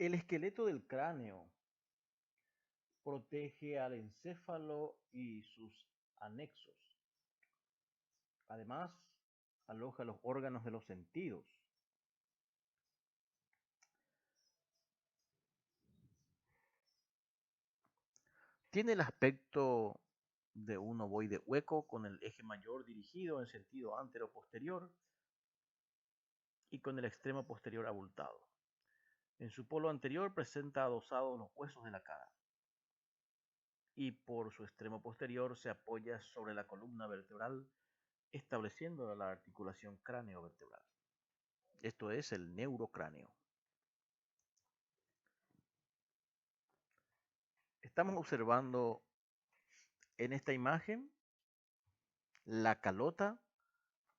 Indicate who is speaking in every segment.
Speaker 1: El esqueleto del cráneo protege al encéfalo y sus anexos. Además, aloja los órganos de los sentidos. Tiene el aspecto de un ovoide hueco con el eje mayor dirigido en sentido antero-posterior y con el extremo posterior abultado. En su polo anterior presenta adosados los huesos de la cara y por su extremo posterior se apoya sobre la columna vertebral, estableciendo la articulación cráneo-vertebral. Esto es el neurocráneo. Estamos observando en esta imagen la calota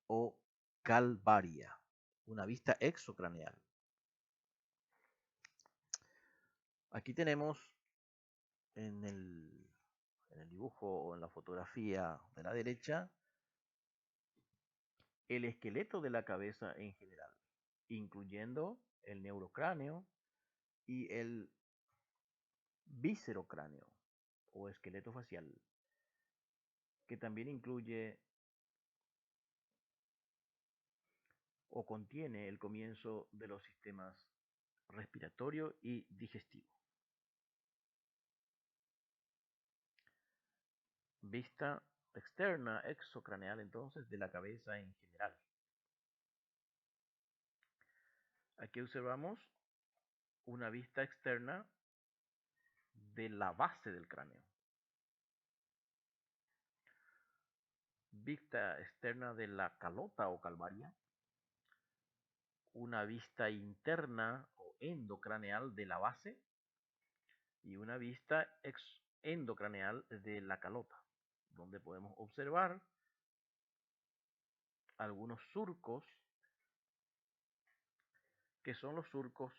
Speaker 1: o calvaria, una vista exocraneal. Aquí tenemos en el dibujo o en la fotografía de la derecha el esqueleto de la cabeza en general, incluyendo el neurocráneo y el viscerocráneo o esqueleto facial, que también incluye o contiene el comienzo de los sistemas respiratorio y digestivo. Vista externa exocraneal entonces de la cabeza en general. Aquí observamos una vista externa de la base del cráneo. Vista externa de la calota o calvaria. Una vista interna o endocraneal de la base y una vista endocraneal de la calota, donde podemos observar algunos surcos que son los surcos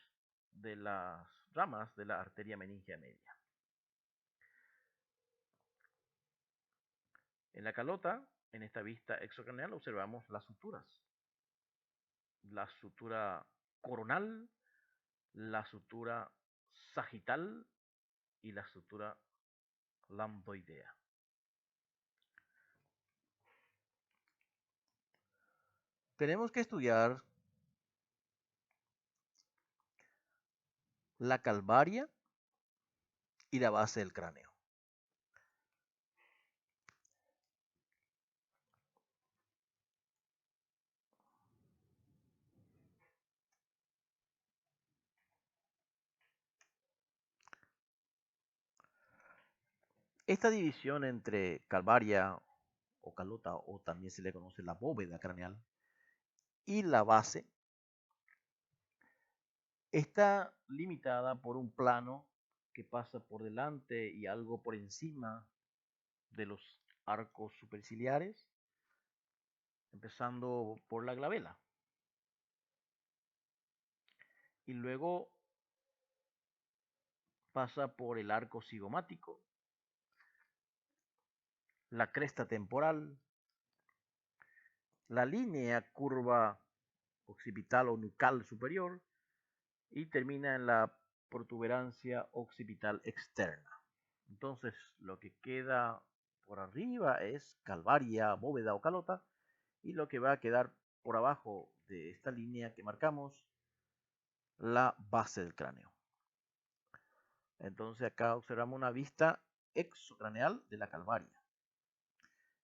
Speaker 1: de las ramas de la arteria meningia media. En la calota, en esta vista exocraneal, observamos las suturas. La sutura coronal, la sutura sagital y la sutura lambdoidea. Tenemos que estudiar la calvaria y la base del cráneo. Esta división entre calvaria o calota, o también se le conoce la bóveda craneal, y la base, está limitada por un plano que pasa por delante y algo por encima de los arcos superciliares, empezando por la glabela. Y luego pasa por el arco cigomático, la cresta temporal, la línea curva occipital o nucal superior y termina en la protuberancia occipital externa. Entonces, lo que queda por arriba es calvaria, bóveda o calota, y lo que va a quedar por abajo de esta línea que marcamos, la base del cráneo. Entonces acá observamos una vista exocraneal de la calvaria.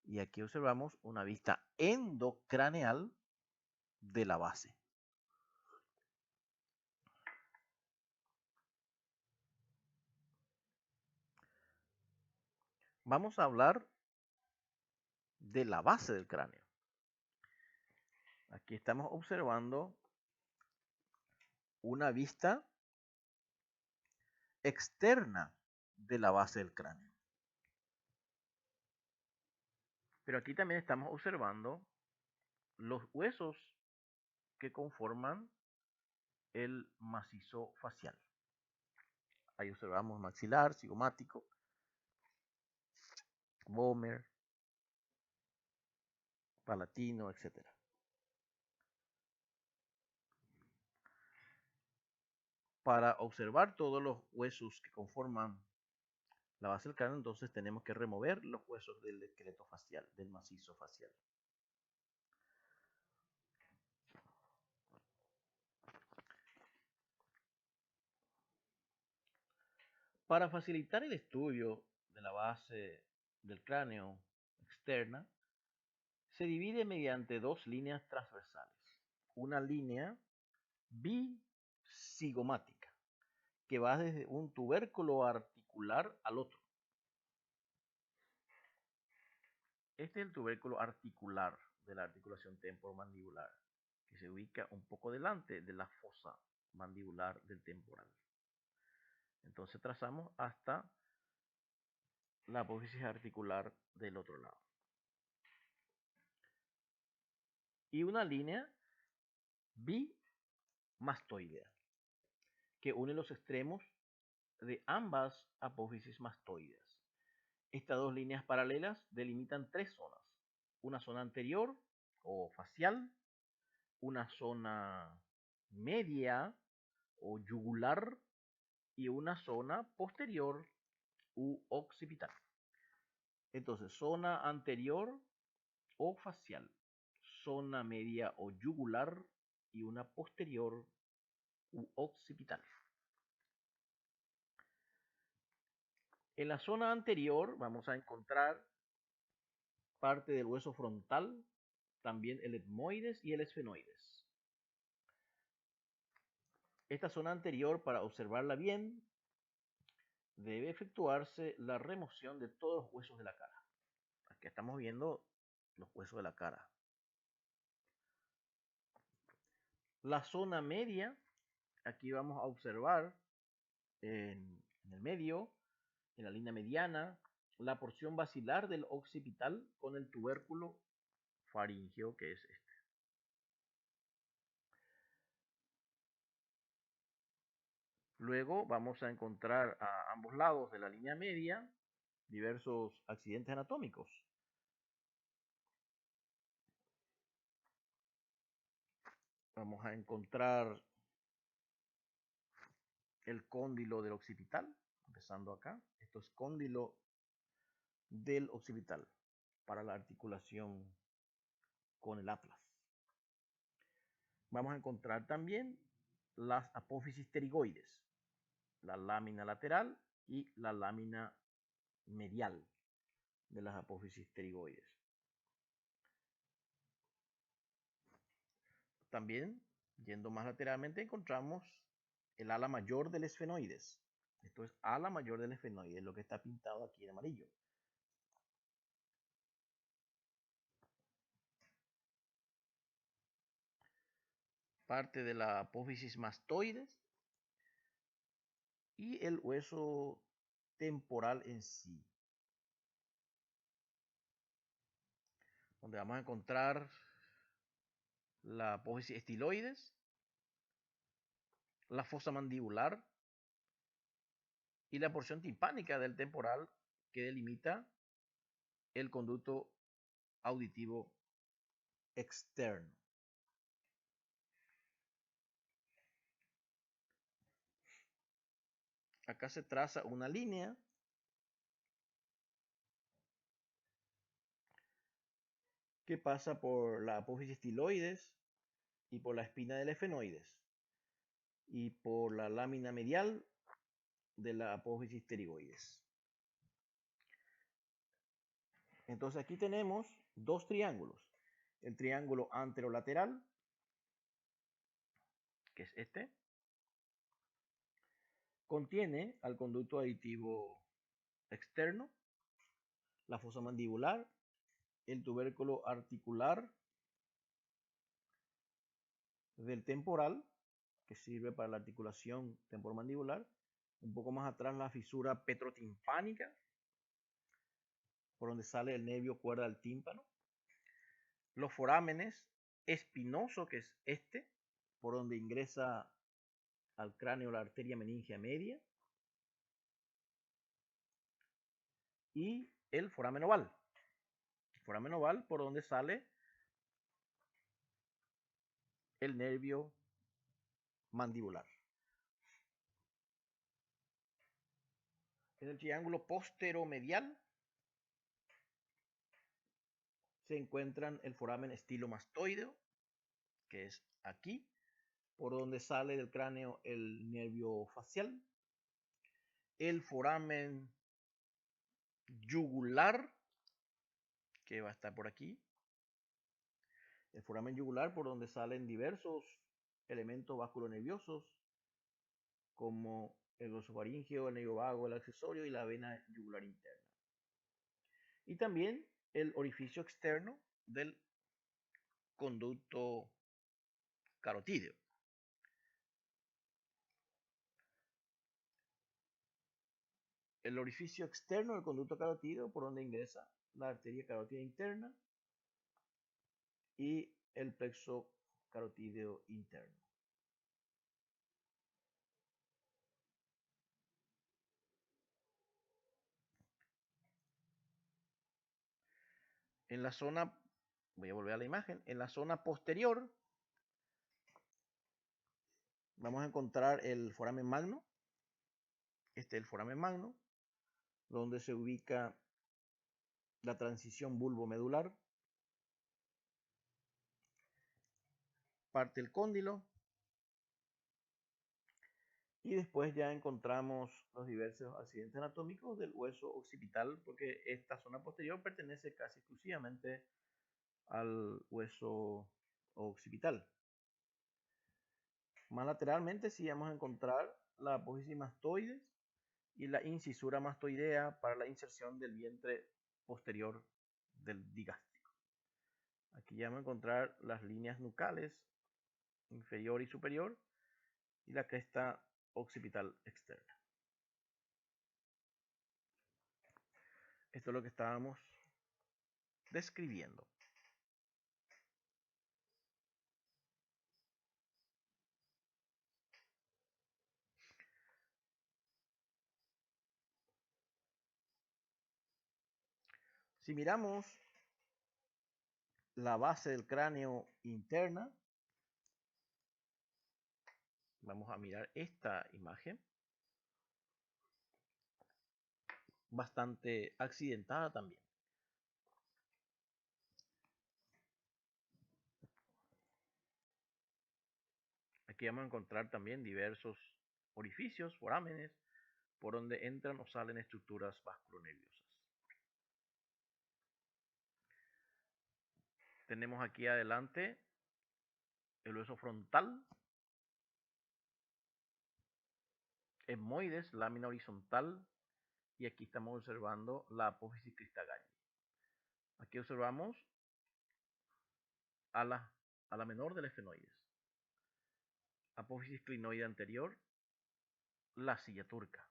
Speaker 1: Y aquí observamos una vista endocraneal de la base. Vamos a hablar de la base del cráneo. Aquí estamos observando una vista externa de la base del cráneo. Pero aquí también estamos observando los huesos que conforman el macizo facial. Ahí observamos maxilar, cigomático, vomer, palatino, etc. Para observar todos los huesos que conforman la base del cráneo, entonces tenemos que remover los huesos del esqueleto facial, del macizo facial. Para facilitar el estudio de la base del cráneo externa, se divide mediante dos líneas transversales. Una línea bicigomática, que va desde un tubérculo articular al otro. Este es el tubérculo articular de la articulación temporomandibular, que se ubica un poco delante de la fosa mandibular del temporal. Entonces trazamos hasta la apófisis articular del otro lado. Y una línea bimastoidea, que une los extremos de ambas apófisis mastoides. Estas dos líneas paralelas delimitan tres zonas: una zona anterior o facial, una zona media o yugular y una zona posterior u occipital. Entonces, zona anterior o facial, zona media o yugular y una posterior u occipital. En la zona anterior vamos a encontrar parte del hueso frontal, también el etmoides y el esfenoides. Esta zona anterior, para observarla bien, debe efectuarse la remoción de todos los huesos de la cara. Aquí estamos viendo los huesos de la cara. La zona media, aquí vamos a observar en el medio, en la línea mediana, la porción basilar del occipital con el tubérculo faríngeo, que es este. Luego vamos a encontrar a ambos lados de la línea media diversos accidentes anatómicos. Vamos a encontrar el cóndilo del occipital, empezando acá. Esto es cóndilo del occipital para la articulación con el atlas. Vamos a encontrar también las apófisis pterigoides, la lámina lateral y la lámina medial de las apófisis pterigoides. También, yendo más lateralmente, encontramos el ala mayor del esfenoides. Esto es ala mayor del esfenoides, lo que está pintado aquí en amarillo. Parte de la apófisis mastoides y el hueso temporal en sí, donde vamos a encontrar la apófisis estiloides, la fosa mandibular y la porción timpánica del temporal que delimita el conducto auditivo externo. Acá se traza una línea que pasa por la apófisis estiloides y por la espina del esfenoides y por la lámina medial de la apófisis pterigoides. Entonces aquí tenemos dos triángulos. El triángulo anterolateral, que es este, contiene al conducto auditivo externo, la fosa mandibular, el tubérculo articular del temporal, que sirve para la articulación temporomandibular, un poco más atrás la fisura petrotimpánica, por donde sale el nervio cuerda del tímpano, los forámenes espinoso, que es este, por donde ingresa al cráneo la arteria meningia media, y el foramen oval. El foramen oval por donde sale el nervio mandibular. En el triángulo posteromedial se encuentran el foramen estilomastoideo, que es aquí, por donde sale del cráneo el nervio facial. El foramen yugular, que va a estar por aquí. El foramen yugular, por donde salen diversos elementos vasculonerviosos, como el glosofaringeo, el nervio vago, el accesorio y la vena yugular interna. Y también el orificio externo del conducto carotídeo. El orificio externo del conducto carotídeo, por donde ingresa la arteria carótida interna y el plexo carotídeo interno. En la zona, voy a volver a la imagen, en la zona posterior vamos a encontrar el foramen magno. Este es el foramen magno, donde se ubica la transición bulbomedular, parte del cóndilo, y después ya encontramos los diversos accidentes anatómicos del hueso occipital, porque esta zona posterior pertenece casi exclusivamente al hueso occipital. Más lateralmente sí vamos a encontrar la apófisis mastoides y la incisura mastoidea para la inserción del vientre posterior del digástrico. Aquí ya vamos a encontrar las líneas nucales inferior y superior y la cresta occipital externa. Esto es lo que estábamos describiendo. Si miramos la base del cráneo interna, vamos a mirar esta imagen, bastante accidentada también. Aquí vamos a encontrar también diversos orificios, forámenes, por donde entran o salen estructuras vasculonerviosas. Tenemos aquí adelante el hueso frontal, etmoides, lámina horizontal, y aquí estamos observando la apófisis crista-galli. Aquí observamos ala menor del esfenoides, apófisis clinoide anterior, la silla turca.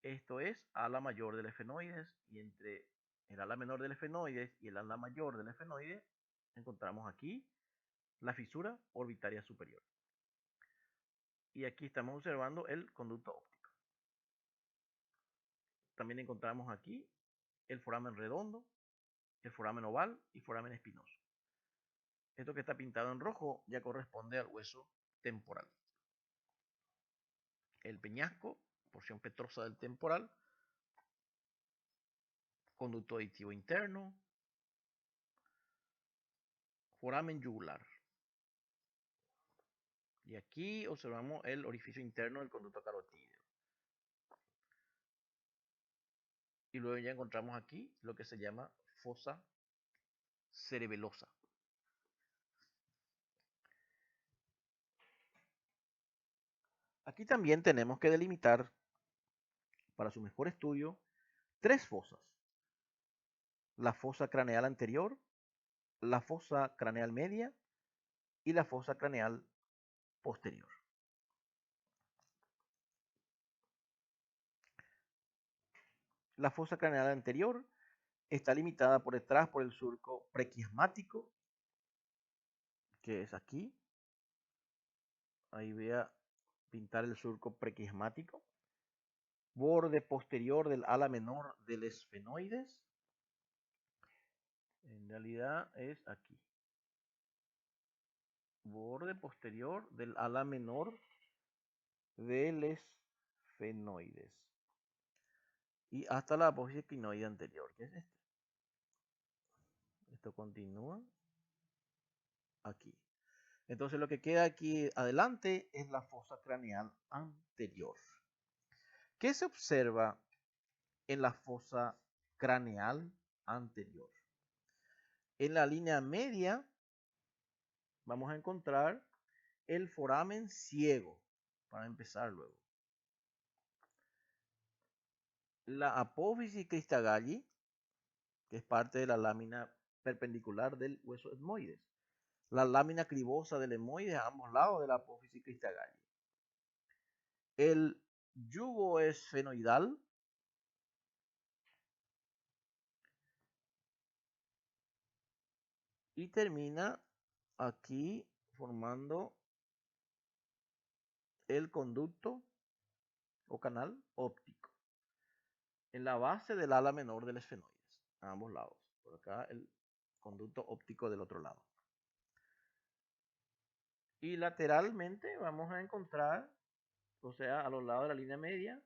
Speaker 1: Esto es ala mayor del esfenoides, y entre el ala menor del esfenoides y el ala mayor del esfenoides encontramos aquí la fisura orbitaria superior. Y aquí estamos observando el conducto óptico. También encontramos aquí el foramen redondo, el foramen oval y foramen espinoso. Esto que está pintado en rojo ya corresponde al hueso temporal. El peñasco, porción petrosa del temporal, conducto auditivo interno, foramen yugular. Y aquí observamos el orificio interno del conducto carotídeo. Y luego ya encontramos aquí lo que se llama fosa cerebelosa. Aquí también tenemos que delimitar, para su mejor estudio, tres fosas: la fosa craneal anterior, la fosa craneal media y la fosa craneal posterior. La fosa craneal anterior está limitada por detrás por el surco prequiasmático, que es aquí. Ahí voy a pintar el surco prequiasmático. Borde posterior del ala menor del esfenoides. En realidad es aquí. Borde posterior del ala menor del esfenoides. Y hasta la apófisis clinoide anterior, que es este. Esto continúa aquí. Entonces lo que queda aquí adelante es la fosa craneal anterior. ¿Qué se observa en la fosa craneal anterior? En la línea media vamos a encontrar el foramen ciego, para empezar luego. La apófisis cristagalli, que es parte de la lámina perpendicular del hueso etmoides. La lámina cribosa del etmoides a ambos lados de la apófisis cristagalli. El yugo esfenoidal y termina aquí formando el conducto o canal óptico en la base del ala menor del esfenoides, a ambos lados. Por acá el conducto óptico del otro lado. Y lateralmente vamos a encontrar, o sea, a los lados de la línea media,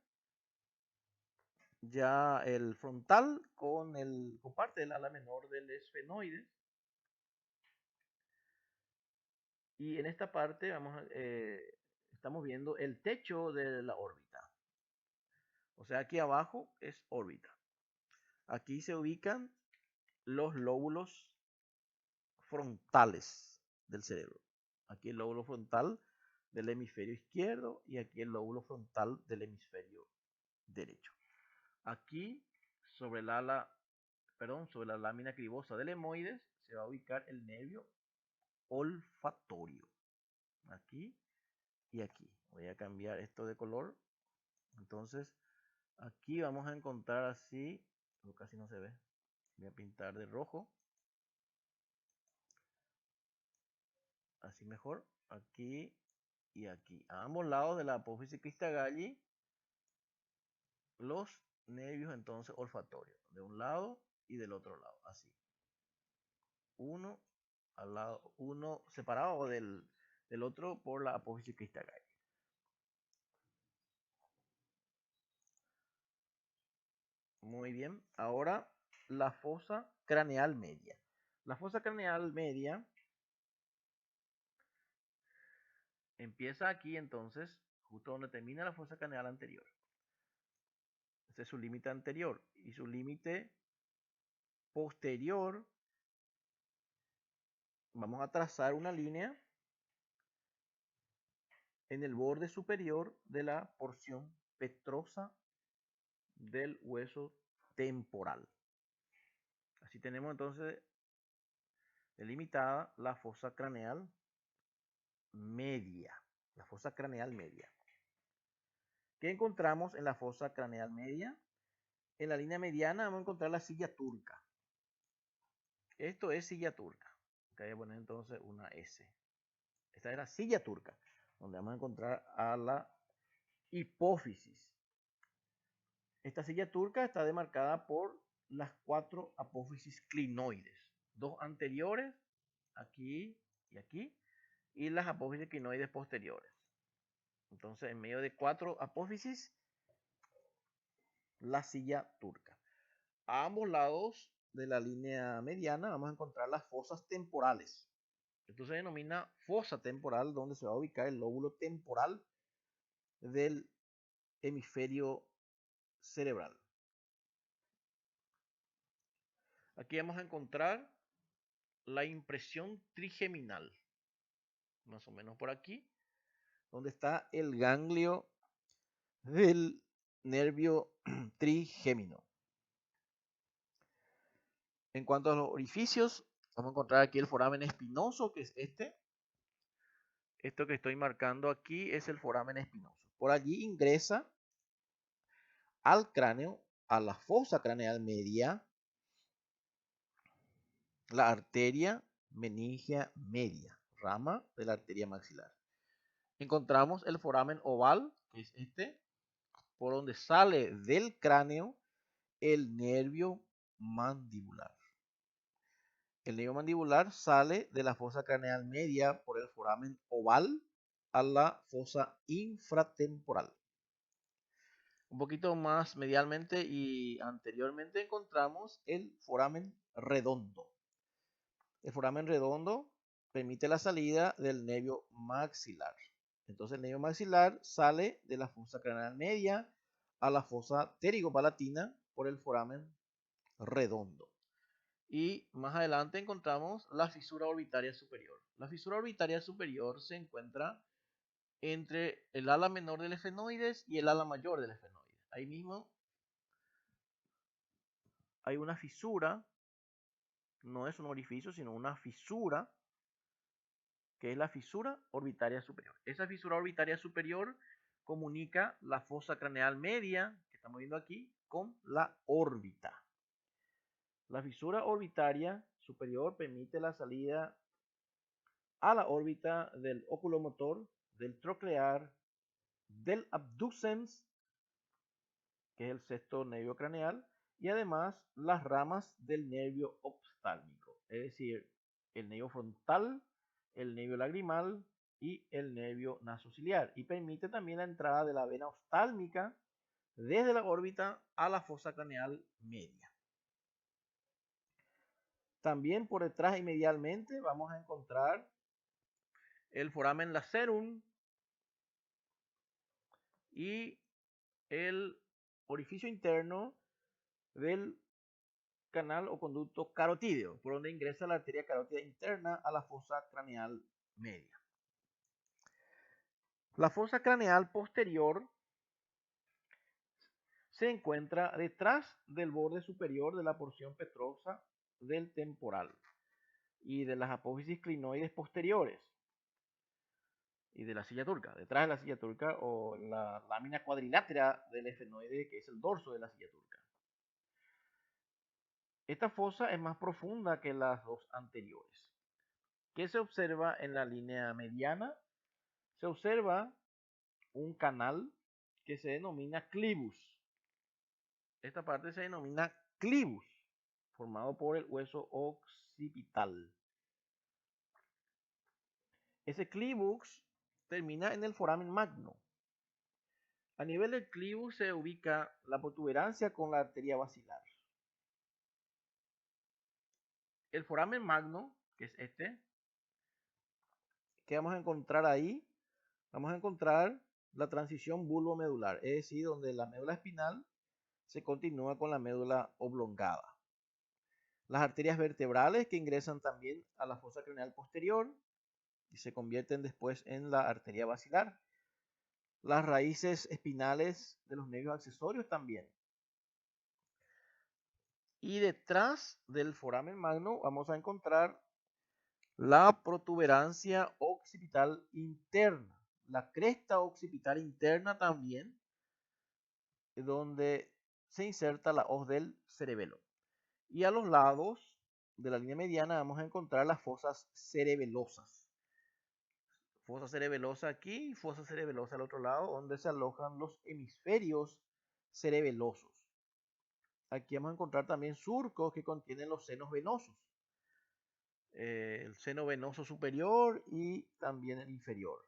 Speaker 1: ya el frontal con parte del ala menor del esfenoides. Y en esta parte estamos viendo el techo de la órbita. O sea, aquí abajo es órbita. Aquí se ubican los lóbulos frontales del cerebro. Aquí el lóbulo frontal del hemisferio izquierdo y aquí el lóbulo frontal del hemisferio derecho. Aquí sobre sobre la lámina cribosa del etmoides se va a ubicar el nervio olfatorio. Aquí y aquí. Voy a cambiar esto de color. Entonces, aquí vamos a encontrar así, casi no se ve. Voy a pintar de rojo. Así mejor. Aquí y aquí. A ambos lados de la apófisis cristagalli, los nervios entonces olfatorios. De un lado y del otro lado. Así. Uno al lado, uno separado del otro por la apófisis cristagalli. Muy bien. Ahora la fosa craneal media. La fosa craneal media empieza aquí entonces, justo donde termina la fosa craneal anterior. Este es su límite anterior y su límite posterior. Vamos a trazar una línea en el borde superior de la porción petrosa del hueso temporal. Así tenemos entonces delimitada la fosa craneal media. La fosa craneal media. ¿Qué encontramos en la fosa craneal media? En la línea mediana vamos a encontrar la silla turca. Esto es silla turca. Acá voy a poner entonces una S. Esta es la silla turca, donde vamos a encontrar a la hipófisis. Esta silla turca está demarcada por las 4 apófisis clinoides. 2 anteriores, aquí y aquí, y las apófisis clinoides posteriores. Entonces, en medio de 4 apófisis, la silla turca. A ambos lados de la línea mediana vamos a encontrar las fosas temporales. Esto se denomina fosa temporal, donde se va a ubicar el lóbulo temporal del hemisferio cerebral. Aquí vamos a encontrar la impresión trigeminal, más o menos por aquí, donde está el ganglio del nervio trigémino. En cuanto a los orificios, vamos a encontrar aquí el foramen espinoso, que es este. Esto que estoy marcando aquí es el foramen espinoso. Por allí ingresa al cráneo, a la fosa craneal media, la arteria meningia media, rama de la arteria maxilar. Encontramos el foramen oval, que es este, por donde sale del cráneo el nervio mandibular. El nervio mandibular sale de la fosa craneal media por el foramen oval a la fosa infratemporal. Un poquito más medialmente y anteriormente encontramos el foramen redondo. El foramen redondo permite la salida del nervio maxilar. Entonces el nervio maxilar sale de la fosa craneal media a la fosa pterigopalatina por el foramen redondo. Y más adelante encontramos la fisura orbitaria superior. La fisura orbitaria superior se encuentra entre el ala menor del efenoides y el ala mayor del efenoides. Ahí mismo hay una fisura, no es un orificio, sino una fisura, que es la fisura orbitaria superior. Esa fisura orbitaria superior comunica la fosa craneal media, que estamos viendo aquí, con la órbita. La fisura orbitaria superior permite la salida a la órbita del oculomotor, del troclear, del abducens, que es el sexto nervio craneal, y además las ramas del nervio oftálmico, es decir, el nervio frontal, el nervio lagrimal y el nervio nasociliar. Y permite también la entrada de la vena oftálmica desde la órbita a la fosa craneal media. También por detrás y medialmente vamos a encontrar el foramen lacerum y el orificio interno del canal o conducto carotídeo, por donde ingresa la arteria carótida interna a la fosa craneal media. La fosa craneal posterior se encuentra detrás del borde superior de la porción petrosa del temporal y de las apófisis clinoides posteriores y de la silla turca, detrás de la silla turca o la lámina cuadrilátera del efenoide, que es el dorso de la silla turca. Esta fosa es más profunda que las dos anteriores. ¿Qué se observa en la línea mediana? Se observa un canal que se denomina clivus. Esta parte se denomina clivus, formado por el hueso occipital. Ese clivus termina en el foramen magno. A nivel del clivus se ubica la protuberancia con la arteria basilar. El foramen magno, que es este, que vamos a encontrar ahí, vamos a encontrar la transición bulbomedular, es decir, donde la médula espinal se continúa con la médula oblongada. Las arterias vertebrales que ingresan también a la fosa craneal posterior y se convierten después en la arteria basilar. Las raíces espinales de los nervios accesorios también. Y detrás del foramen magno vamos a encontrar la protuberancia occipital interna, la cresta occipital interna también, donde se inserta la hoz del cerebelo. Y a los lados de la línea mediana vamos a encontrar las fosas cerebelosas. Fosa cerebelosa aquí y fosa cerebelosa al otro lado, donde se alojan los hemisferios cerebelosos. Aquí vamos a encontrar también surcos que contienen los senos venosos. El seno venoso superior y también el inferior.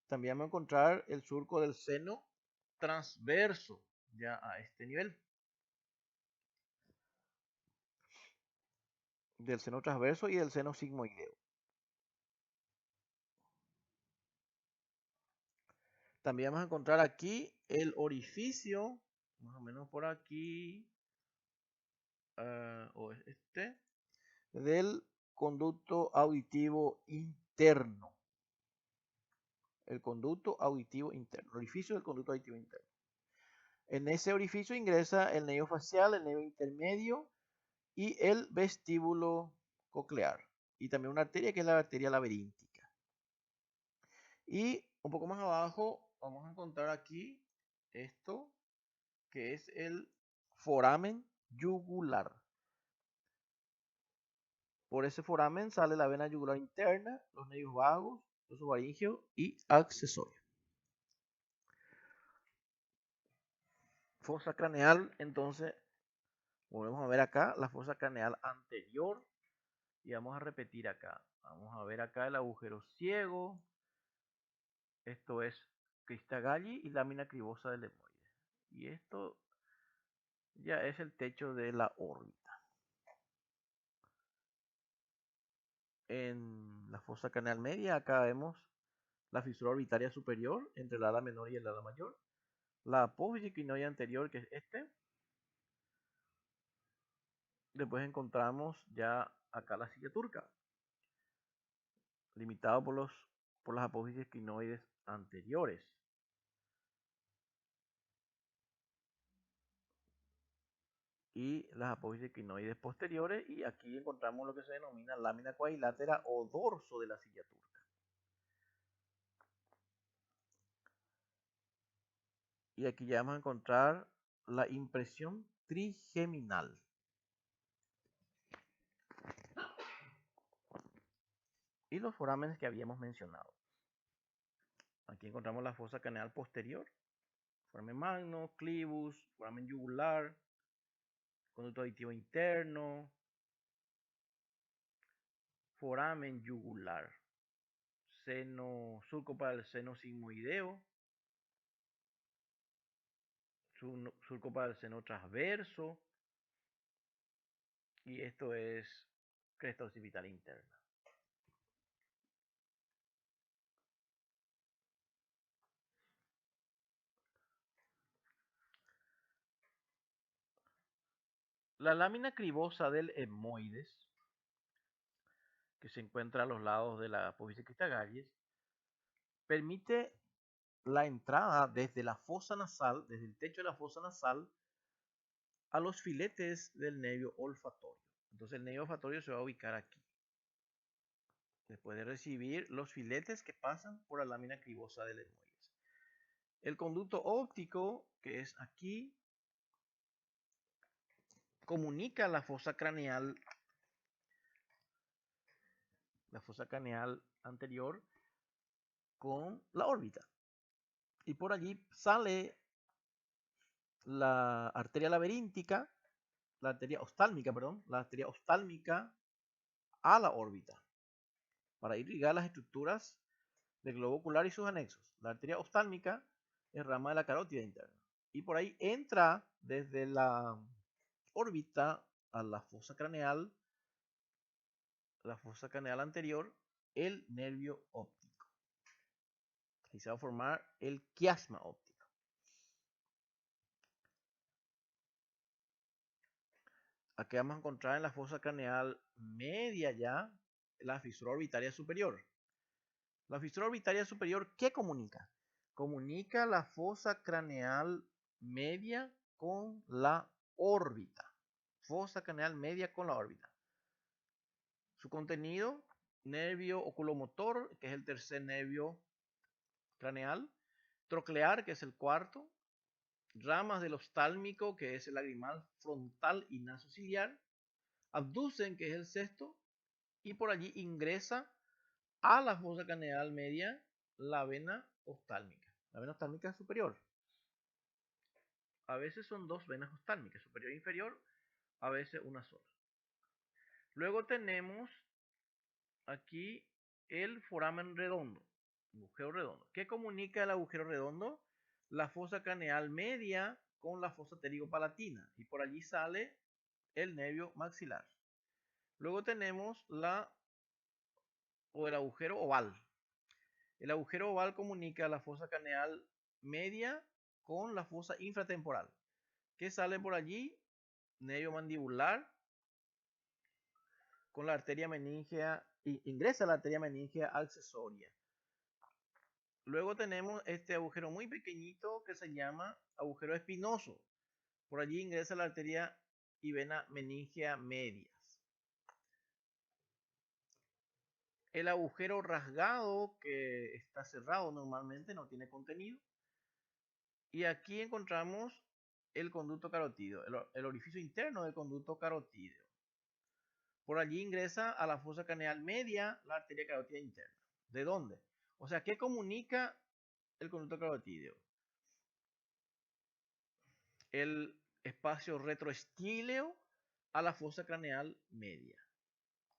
Speaker 1: También vamos a encontrar el surco del seno transverso, ya a este nivel. Del seno transverso y del seno sigmoideo. También vamos a encontrar aquí el orificio, más o menos por aquí, o este, del conducto auditivo interno. El conducto auditivo interno, el orificio del conducto auditivo interno. En ese orificio ingresa el nervio facial, el nervio intermedio y el vestíbulo coclear. Y también una arteria que es la arteria laberíntica. Y un poco más abajo vamos a encontrar aquí esto, que es el foramen yugular. Por ese foramen sale la vena yugular interna, los nervios vagos, los ovaríngeos y accesorios. Fosa craneal, entonces, volvemos a ver acá la fosa craneal anterior y vamos a repetir acá. Vamos a ver acá el agujero ciego, Esto es crista galli y lámina cribosa del etmoide. Y esto ya es el techo de la órbita. En la fosa craneal media, acá vemos la fisura orbitaria superior entre el ala menor y el ala mayor, la apófisis quinoide anterior, que es este. Después encontramos ya acá la silla turca, limitado por las apófisis quinoides anteriores. Y las apófisis quinoides posteriores, y aquí encontramos lo que se denomina lámina cuadrilátera o dorso de la silla turca. Y aquí ya vamos a encontrar la impresión trigeminal. Y los forámenes que habíamos mencionado. Aquí encontramos la fosa craneal posterior, foramen magno, clivus, foramen yugular, conducto auditivo interno, foramen yugular, seno, surco para el seno sigmoideo, surco para el seno transverso, y esto es cresta occipital interna. La lámina cribosa del etmoides, que se encuentra a los lados de la apófisis crista gallis, permite la entrada desde la fosa nasal, desde el techo de la fosa nasal, a los filetes del nervio olfatorio. Entonces el nervio olfatorio se va a ubicar aquí, después de recibir los filetes que pasan por la lámina cribosa del etmoides. El conducto óptico, que es aquí, comunica la fosa craneal anterior con la órbita. Y por allí sale la arteria laberíntica, la arteria oftálmica a la órbita para irrigar las estructuras del globo ocular y sus anexos. La arteria oftálmica es rama de la carótida interna. Y por ahí entra desde la órbita a la fosa craneal anterior, el nervio óptico. Y se va a formar el quiasma óptico. Aquí vamos a encontrar en la fosa craneal media ya la fisura orbitaria superior. La fisura orbitaria superior, ¿qué comunica? Comunica la fosa craneal media con la órbita. Fosa craneal media con la órbita. Su contenido, nervio oculomotor, que es el tercer nervio craneal, troclear, que es el cuarto, ramas del oftálmico, que es el lagrimal frontal y nasociliar, abducen, que es el sexto, y por allí ingresa a la fosa craneal media la vena oftálmica. La vena oftálmica superior. A veces son dos venas oftálmicas, superior e inferior, a veces una sola. Luego tenemos aquí el foramen redondo, agujero redondo. ¿Qué comunica el agujero redondo? La fosa craneal media con la fosa pterigopalatina, y por allí sale el nervio maxilar. Luego tenemos el agujero oval. El agujero oval comunica la fosa craneal media con la fosa infratemporal. ¿Qué sale por allí? Nervio mandibular con la arteria meningea, ingresa la arteria meningea accesoria. Luego tenemos este agujero muy pequeñito que se llama agujero espinoso. Por allí ingresa la arteria y vena meningea medias. El agujero rasgado, que está cerrado normalmente, no tiene contenido. Y aquí encontramos el conducto carotídeo, el orificio interno del conducto carotídeo. Por allí ingresa a la fosa craneal media la arteria carótida interna. ¿De dónde? O sea, ¿qué comunica el conducto carotídeo? El espacio retroestíleo a la fosa craneal media.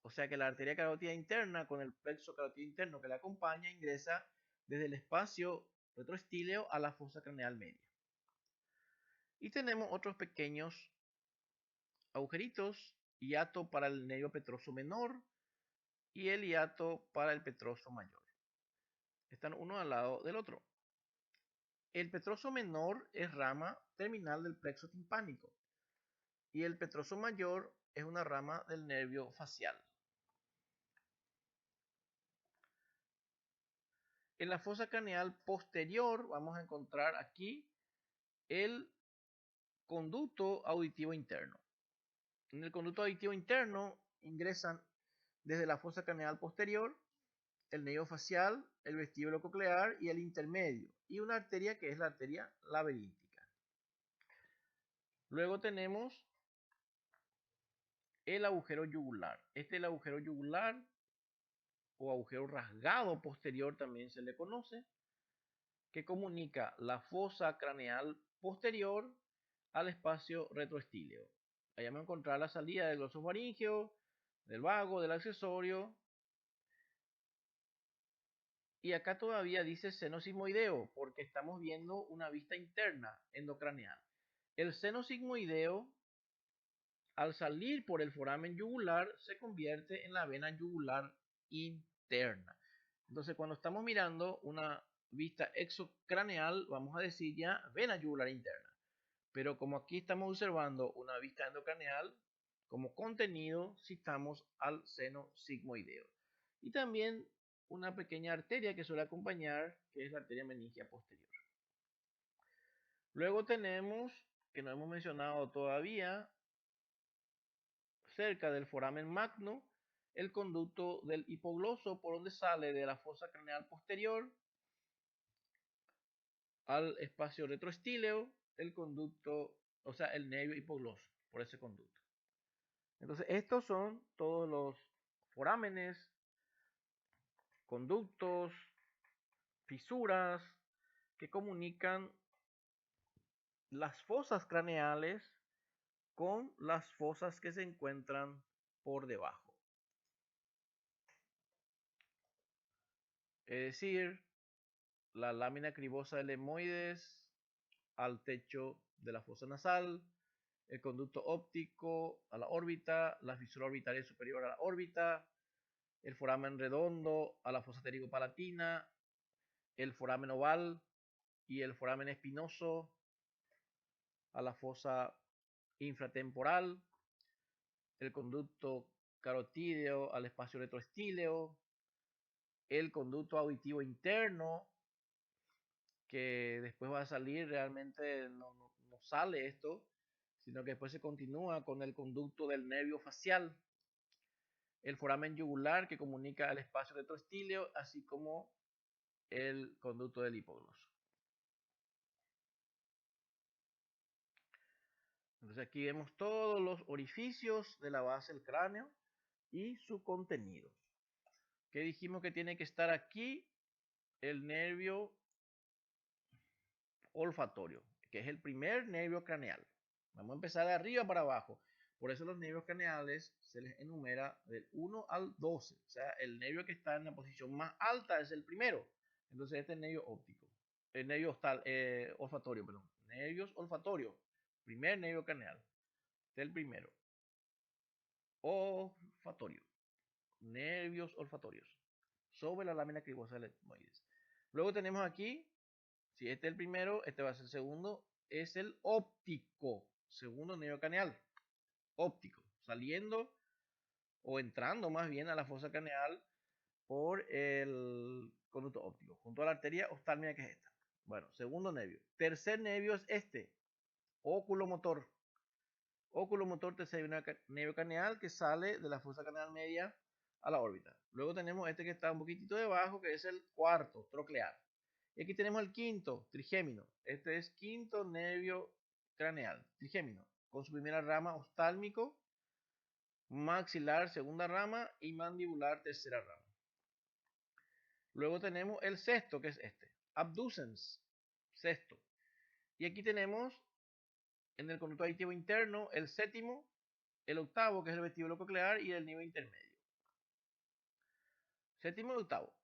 Speaker 1: O sea que la arteria carótida interna con el plexo carotídeo interno que la acompaña ingresa desde el espacio retroestíleo a la fosa craneal media. Y tenemos otros pequeños agujeritos, hiato para el nervio petroso menor y el hiato para el petroso mayor. Están uno al lado del otro. El petroso menor es rama terminal del plexo timpánico y el petroso mayor es una rama del nervio facial. En la fosa craneal posterior vamos a encontrar aquí el conducto auditivo interno. En el conducto auditivo interno ingresan desde la fosa craneal posterior el nervio facial, el vestíbulo coclear y el intermedio, y una arteria que es la arteria laberíntica. Luego tenemos el agujero yugular. Este es el agujero yugular o agujero rasgado posterior también se le conoce, que comunica la fosa craneal posterior al espacio retroestíleo. Ahí vamos a encontrar la salida del glosofaríngeo, del vago, del accesorio. Y acá todavía dice seno sigmoideo, porque estamos viendo una vista interna endocraneal. El seno sigmoideo, al salir por el foramen yugular, se convierte en la vena yugular interna. Entonces, cuando estamos mirando una vista exocraneal, vamos a decir ya vena yugular interna. Pero como aquí estamos observando una vista endocraneal, como contenido, citamos al seno sigmoideo. Y también una pequeña arteria que suele acompañar, que es la arteria meningia posterior. Luego tenemos, que no hemos mencionado todavía, cerca del foramen magno, el conducto del hipogloso, por donde sale de la fosa craneal posterior al espacio retroestíleo el conducto, o sea, el nervio hipogloso, por ese conducto. Entonces, estos son todos los forámenes, conductos, fisuras que comunican las fosas craneales con las fosas que se encuentran por debajo. Es decir, la lámina cribosa del lemoides al techo de la fosa nasal, el conducto óptico a la órbita, la fisura orbitaria superior a la órbita, el foramen redondo a la fosa pterigo-palatina, el foramen oval y el foramen espinoso a la fosa infratemporal, el conducto carotídeo al espacio retroestíleo, el conducto auditivo interno, que después va a salir, realmente no sale esto, sino que después se continúa con el conducto del nervio facial, el foramen yugular que comunica el espacio retroestíleo, así como el conducto del hipogloso. Entonces aquí vemos todos los orificios de la base del cráneo y su contenido. Que dijimos que tiene que estar aquí el nervio olfatorio, que es el primer nervio craneal. Vamos a empezar de arriba para abajo. Por eso los nervios craneales se les enumera del 1 al 12. O sea, el nervio que está en la posición más alta es el primero. Entonces este es el nervio óptico. El nervio olfatorio, perdón. Nervios olfatorios. Primer nervio craneal. Este es el primero. Olfatorio. Nervios olfatorios. Sobre la lámina cribosa del etmoides. Luego tenemos aquí, si este es el primero, este va a ser el segundo, es el óptico. Segundo nervio craneal. Óptico. Saliendo o entrando más bien a la fosa craneal por el conducto óptico, junto a la arteria oftálmica que es esta. Bueno, segundo nervio. Tercer nervio es este, oculomotor. Oculomotor, tercer nervio craneal que sale de la fosa craneal media a la órbita. Luego tenemos este que está un poquitito debajo, que es el cuarto, troclear. Y aquí tenemos el quinto, trigémino. Este es quinto nervio craneal, trigémino, con su primera rama oftálmico, maxilar, segunda rama, y mandibular, tercera rama. Luego tenemos el sexto, que es este, abducens, sexto. Y aquí tenemos en el conducto auditivo interno el séptimo, el octavo, que es el vestíbulo coclear, y el nivel intermedio. Séptimo y octavo.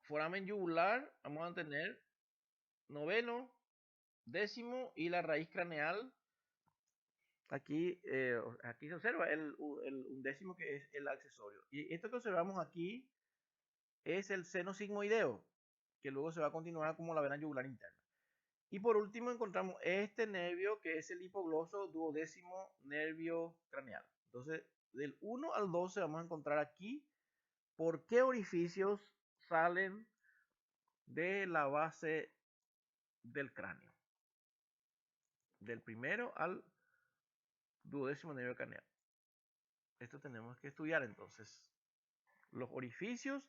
Speaker 1: foramen yugular, vamos a tener noveno, décimo y la raíz craneal. Aquí se observa el undécimo, que es el accesorio. Y esto que observamos aquí es el seno sigmoideo, que luego se va a continuar como la vena yugular interna. Y por último encontramos este nervio, que es el hipogloso duodécimo nervio craneal. Entonces, del 1 al 12 vamos a encontrar aquí por qué orificios salen de la base del cráneo. Del primero al duodécimo nervio craneal. Esto tenemos que estudiar entonces. Los orificios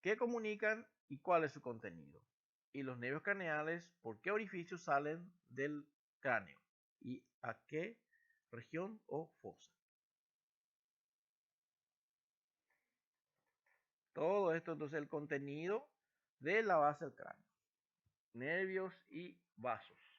Speaker 1: que comunican y cuál es su contenido. Y los nervios craneales, por qué orificios salen del cráneo y a qué región o fosa. Todo esto, entonces, el contenido de la base del cráneo. Nervios y vasos.